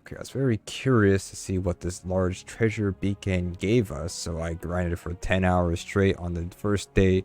Okay, I was very curious to see what this large treasure beacon gave us, so I grinded for 10 hours straight on the first day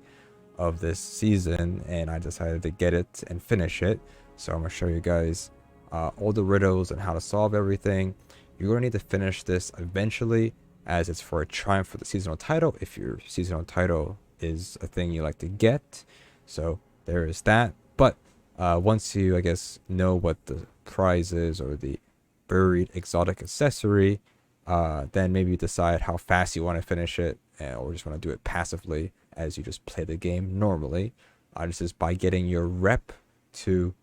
of this season, and I decided to get it and finish it. So I'm going to show you guys all the riddles and how to solve everything. You're going to need to finish this eventually, as it's for a triumph for the seasonal title, if your seasonal title is a thing you like to get. So there is that. But once you, I guess, know what the prize is, or the buried exotic accessory, then maybe you decide how fast you want to finish it, or just want to do it passively as you just play the game normally. This is by getting your rep to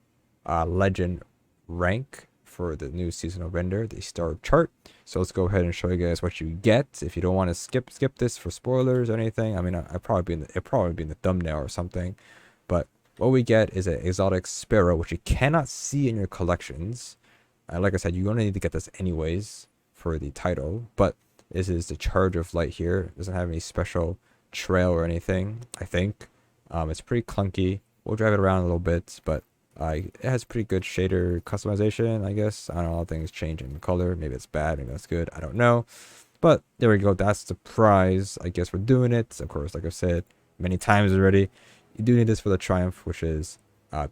legend rank for the new seasonal vendor, the star chart. So let's go ahead and show you guys what you get. If you don't want to skip this for spoilers or anything, I mean, it'll probably be in the thumbnail or something. But what we get is an exotic Sparrow, which you cannot see in your collections. Like I said, you're going to need to get this anyways for the title, but this is the Charge of Light here. It doesn't have any special trail or anything, I think. It's pretty clunky. We'll drive it around a little bit, but it has pretty good shader customization, I guess. I don't know, things change in color. Maybe it's bad, maybe that's good. I don't know. But there we go. That's the prize. I guess we're doing it. Of course, like I've said many times already, you do need this for the triumph, which is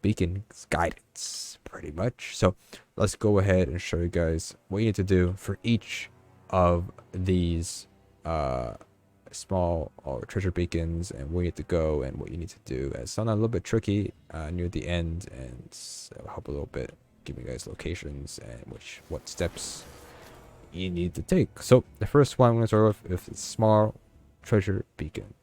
Beacon's Guidance, pretty much. So let's go ahead and show you guys what you need to do for each of these small or treasure beacons, and where you need to go and what you need to do. It's sometimes a little bit tricky near the end, and it'll help a little bit, give you guys locations and what steps you need to take. So the first one I'm going to start with is small treasure beacon.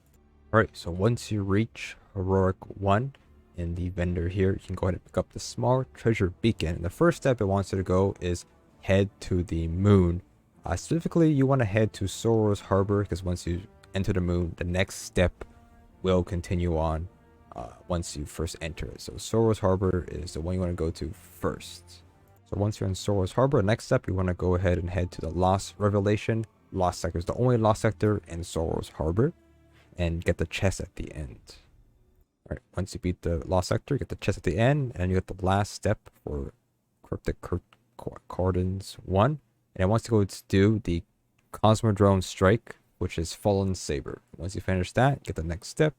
All right, so once you reach heroic 1 in the vendor here, you can go ahead and pick up the small treasure beacon. And the first step it wants you to go is head to the moon. Specifically, you want to head to Sorrow's Harbour, because once you enter the moon, the next step will continue on once you first enter it. So Sorrow's Harbour is the one you want to go to first. So once you're in Sorrow's Harbour, next step, you want to go ahead and head to the Lost Revelation. Lost Sector is the only Lost Sector in Sorrow's Harbour, and get the chest at the end. All right, once you beat the Lost Sector, get the chest at the end, and you get the last step for Cryptic Quatrains 1. And it wants to go to do the Cosmodrome Strike, which is Fallen Saber. Once you finish that, get the next step.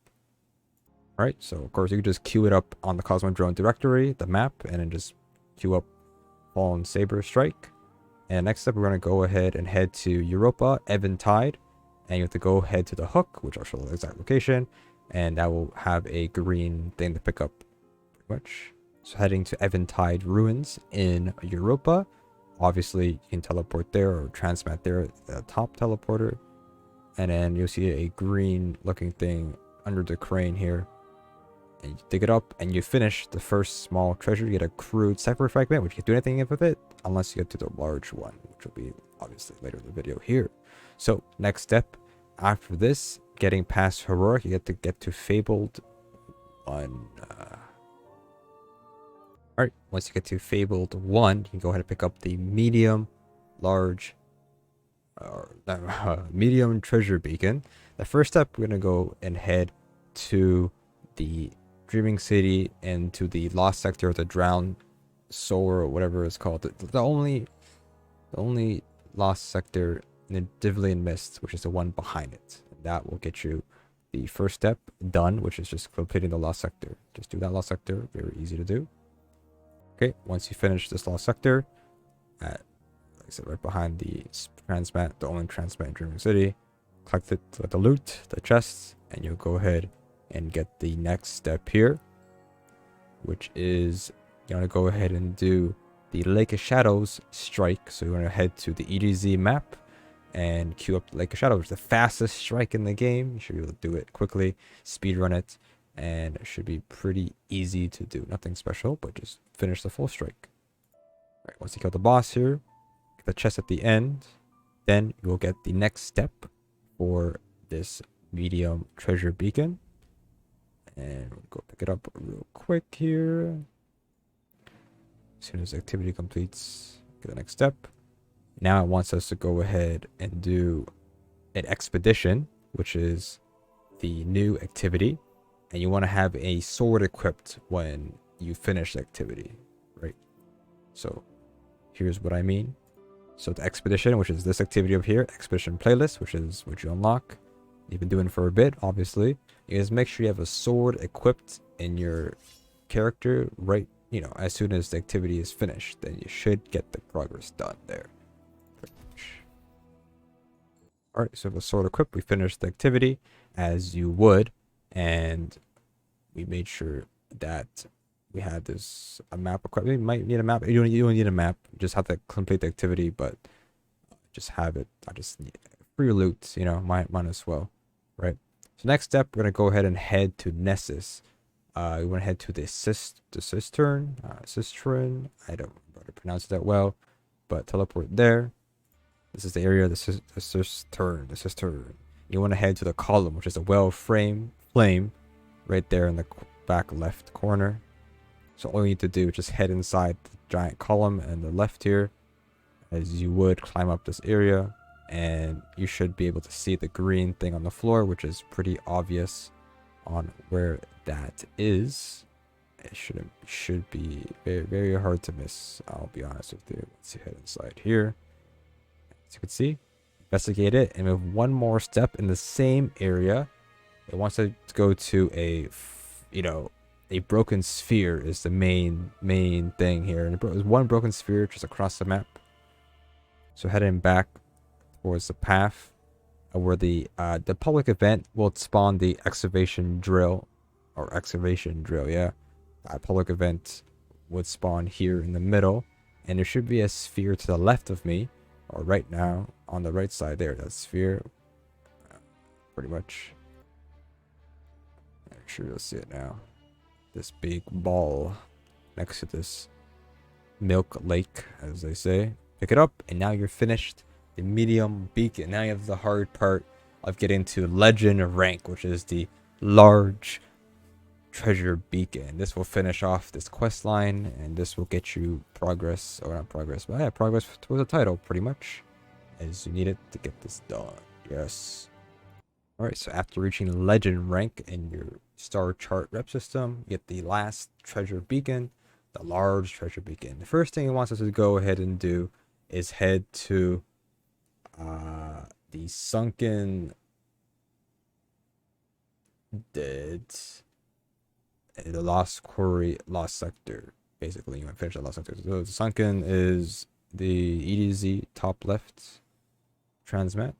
All right, so of course you can just queue it up on the Cosmodrome directory, the map, and then just queue up Fallen Saber Strike. And next up, we're going to go ahead and head to Europa, Eventide, and you have to go head to the hook, which I'll show the exact location, and that will have a green thing to pick up, pretty much. So heading to Eventide Ruins in Europa. Obviously, you can teleport there or transmat there, the top teleporter. And then you'll see a green looking thing under the crane here. And you dig it up and you finish the first small treasure. You get a crude Cipher fragment, which you can't do anything with it unless you get to the large one, which will be obviously later in the video here. So next step after this, getting past Heroic, you get to Fabled on Alright, once you get to Fabled 1, you can go ahead and pick up the medium treasure beacon. The first step, we're going to go and head to the Dreaming City and to the Lost Sector of the Drowned Soul, or whatever it's called. The only Lost Sector in the Divalian Mist, which is the one behind it. And that will get you the first step done, which is just completing the Lost Sector. Just do that Lost Sector, very easy to do. Okay, once you finish this Lost Sector, like I said, right behind the transmat, the only transmat in Dreaming City, collect the loot, the chests, and you'll go ahead and get the next step here, which is you want to go ahead and do the Lake of Shadows strike. So you want to head to the EDZ map and queue up the Lake of Shadows, the fastest strike in the game. You should be able to do it quickly, speed run it, and it should be pretty easy to do. Nothing special, but just finish the full strike. All right, once you kill the boss here, get the chest at the end, then you will get the next step for this medium treasure beacon. And we'll go pick it up real quick here. As soon as the activity completes, get the next step. Now it wants us to go ahead and do an expedition, which is the new activity. And you want to have a sword equipped when you finish the activity, right? So here's what I mean. So the expedition, which is this activity up here, expedition playlist, which is what you unlock. You've been doing for a bit, obviously. You just make sure you have a sword equipped in your character right, as soon as the activity is finished. Then you should get the progress done there. Alright, so with sword equipped, we finished the activity as you would, and we made sure that we had a map equipped. We might need a map. You don't need a map. You just have to complete the activity, but just have it. I just need free loot, might as well, right? So next step, we're gonna go ahead and head to Nessus. We want to head to the Cistern. I don't know how to pronounce that well, but teleport there. This is the area, the Cistern. You want to head to the Coloum, which is a well-framed flame right there in the back left corner. So all you need to do is just head inside the giant column and the left here, as you would climb up this area, and you should be able to see the green thing on the floor, which is pretty obvious on where that is. It should be very, very hard to miss. I'll be honest with you. Let's head inside here. As you can see, investigate it and move one more step in the same area. It wants to go to a broken sphere is the main thing here. And there's one broken sphere just across the map. So heading back towards the path where the public event will spawn the excavation drill, yeah. That public event would spawn here in the middle, and there should be a sphere to the left of me, or right now on the right side there. That sphere, pretty much. I'm sure you'll see it now. This big ball next to this milk lake, as they say. Pick it up, and now you're finished. The medium beacon. Now you have the hard part of getting to legend rank, which is the large treasure beacon. This will finish off this quest line, and this will get you progress, or not progress, but yeah, progress towards the title, pretty much, as you need it to get this done. Yes. Alright, so after reaching legend rank in your star chart rep system, you get the last treasure beacon, the large treasure beacon. The first thing it wants us to go ahead and do is head to the Sunkern the lost quarry, lost sector. Basically, you want to finish the lost sector. So the Sunkern is the EDZ top left transmat.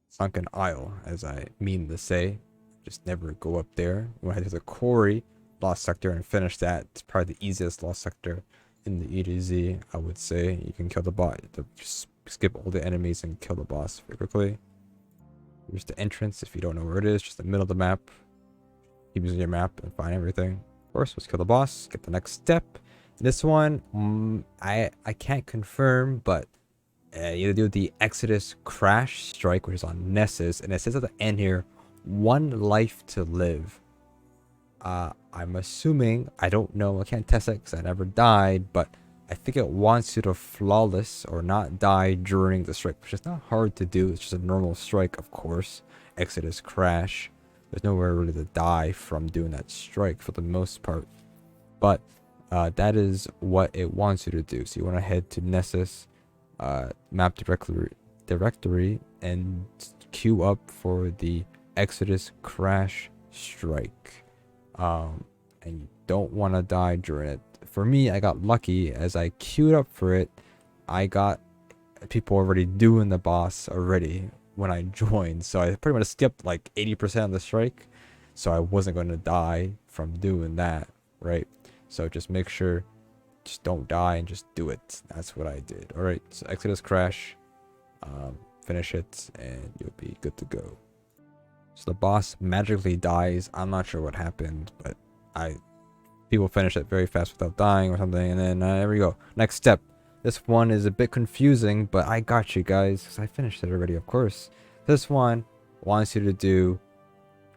Sunken Isle, as I mean to say. Just never go up there. You want to head to the Quarry lost sector and finish that. It's probably the easiest lost sector in the EDZ, I would say. You can kill the bot. Just skip all the enemies and kill the boss very quickly. Here's the entrance. If you don't know where it is, just the middle of the map. Keep using your map and find everything. Of course, let's kill the boss. Get the next step. This one, I can't confirm, but you do the Exodus Crash Strike, which is on Nessus, and it says at the end here, 1 life to live. I'm assuming, I don't know, I can't test it because I never died, but I think it wants you to flawless or not die during the strike, which is not hard to do. It's just a normal strike, of course. Exodus Crash. There's nowhere really to die from doing that strike for the most part. But that is what it wants you to do. So you want to head to Nessus, map directory, and queue up for the Exodus Crash Strike. And you don't want to die during it. For me, I got lucky as I queued up for it. I got people already doing the boss already when I joined, so I pretty much skipped like 80% of the strike, so I wasn't going to die from doing that, right? So just make sure, just don't die and just do it. That's what I did. All right, so Exodus Crash, finish it, and you'll be good to go. So the boss magically dies. I'm not sure what happened, but people finish it very fast without dying or something, and then there we go. Next step. This one is a bit confusing, but I got you guys because I finished it already, of course. This one wants you to do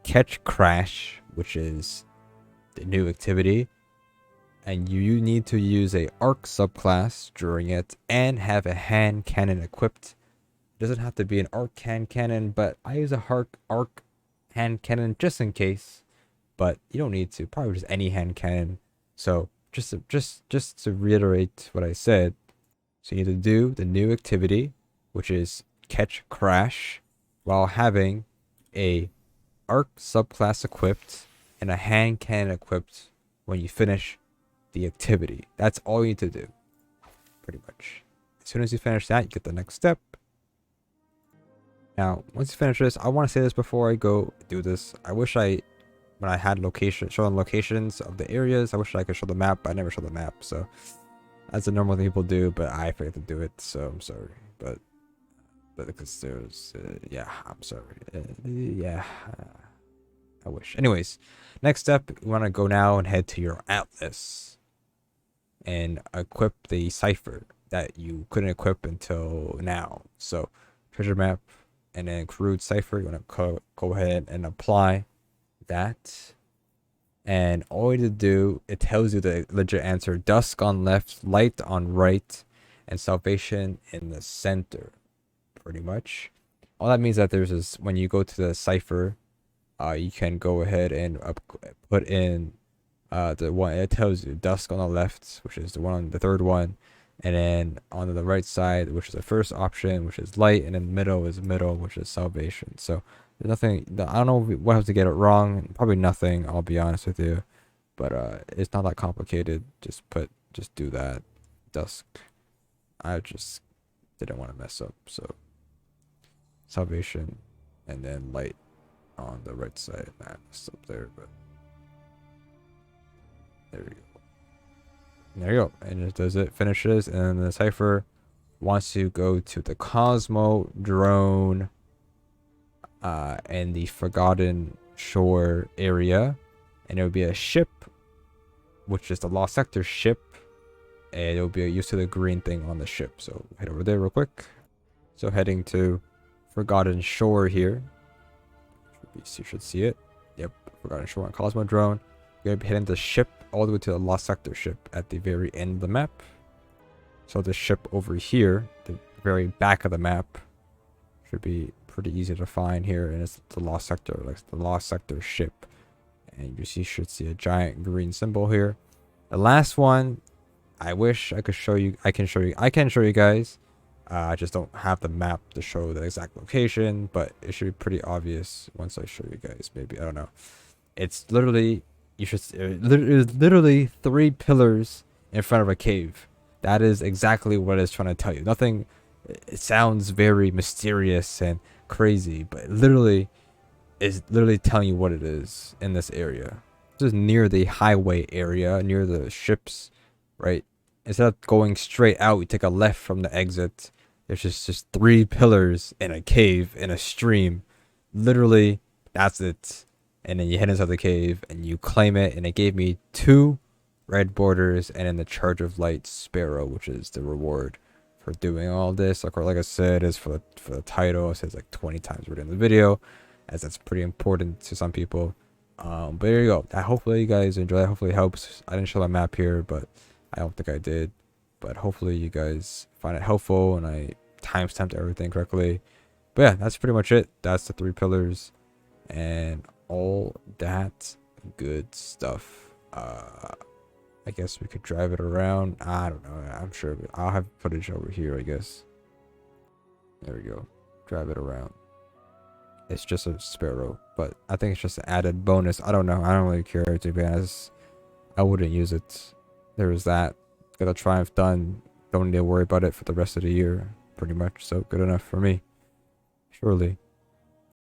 Ketchcrash, which is the new activity, and you need to use a Arc Subclass during it and have a hand cannon equipped. It doesn't have to be an Arc hand cannon, but I use a Arc hand cannon just in case. But you don't need to. Probably just any hand cannon. So just to reiterate what I said, So you need to do the new activity, which is Ketchcrash, while having a Arc Subclass equipped and a hand cannon equipped when you finish the activity. That's all you need to do, pretty much. As soon as you finish that, you get the next step. Now, once you finish this, I want to say this before I go do this. I wish when I had showing locations of the areas, I wish I could show the map, but I never show the map. So that's a normal thing people do, but I forget to do it. So I'm sorry, but because there's, yeah, I'm sorry. Yeah, I wish. Anyways, next step, you want to go now and head to your atlas and equip the Cipher that you couldn't equip until now. So treasure map and then crude Cipher, you want to go ahead and apply that. And all you need to do, it tells you the legit answer: Dusk on left, light on right, and salvation in the center, pretty much. All that means that there's this, when you go to the Cipher, you can go ahead and put in the one. It tells you Dusk on the left, which is the third one, and then on the right side, which is the first option, which is light, and in the middle is middle, which is salvation. So there's nothing. I don't know what have to get it wrong. Probably nothing. I'll be honest with you, but it's not that complicated. Just do that. Dusk. I just didn't want to mess up. So salvation, and then light on the right side. Nah, it's up there, but there we go. There you go. And it does it, finishes, and then the Cipher wants to go to the Cosmodrome and the Forgotten Shore area, and it would be a ship, which is the Lost Sector ship, and it'll be used to the green thing on the ship. So head over there real quick. So heading to Forgotten Shore here. You should see it. Yep, Forgotten Shore on Cosmodrome. You're gonna be heading the ship all the way to the Lost Sector ship at the very end of the map. So the ship over here, the very back of the map, should be pretty easy to find here, and it's the Lost Sector, like the Lost Sector ship. And you should see a giant green symbol here. The last one, I wish I could show you. I can show you guys. I just don't have the map to show the exact location, but it should be pretty obvious once I show you guys. Maybe, I don't know. It's literally, literally 3 pillars in front of a cave. That is exactly what it's trying to tell you. Nothing. It sounds very mysterious and crazy, but literally is literally telling you what it is in this area. This is near the highway area, near the ships, right? Instead of going straight out, you take a left from the exit. There's just 3 pillars in a cave in a stream. Literally, that's it. And then you head inside the cave and you claim it, and it gave me 2 red borders and then the Charge of Light Sparrow, which is the reward for doing all this. Like I said, is for the title. It says like 20 times already in the video, as that's pretty important to some people. But there you go. Hopefully you guys enjoy that. Hopefully it helps. I didn't show my map here, but I don't think I did. But hopefully you guys find it helpful and I timestamped everything correctly. But yeah, that's pretty much it. That's the 3 pillars and all that good stuff. I guess we could drive it around. I don't know. I'm sure I'll have footage over here, I guess. There we go. Drive it around. It's just a Sparrow, but I think it's just an added bonus. I don't know. I don't really care, to be honest. I wouldn't use it. There's that. Got a Triumph done. Don't need to worry about it for the rest of the year, pretty much. So good enough for me. Surely.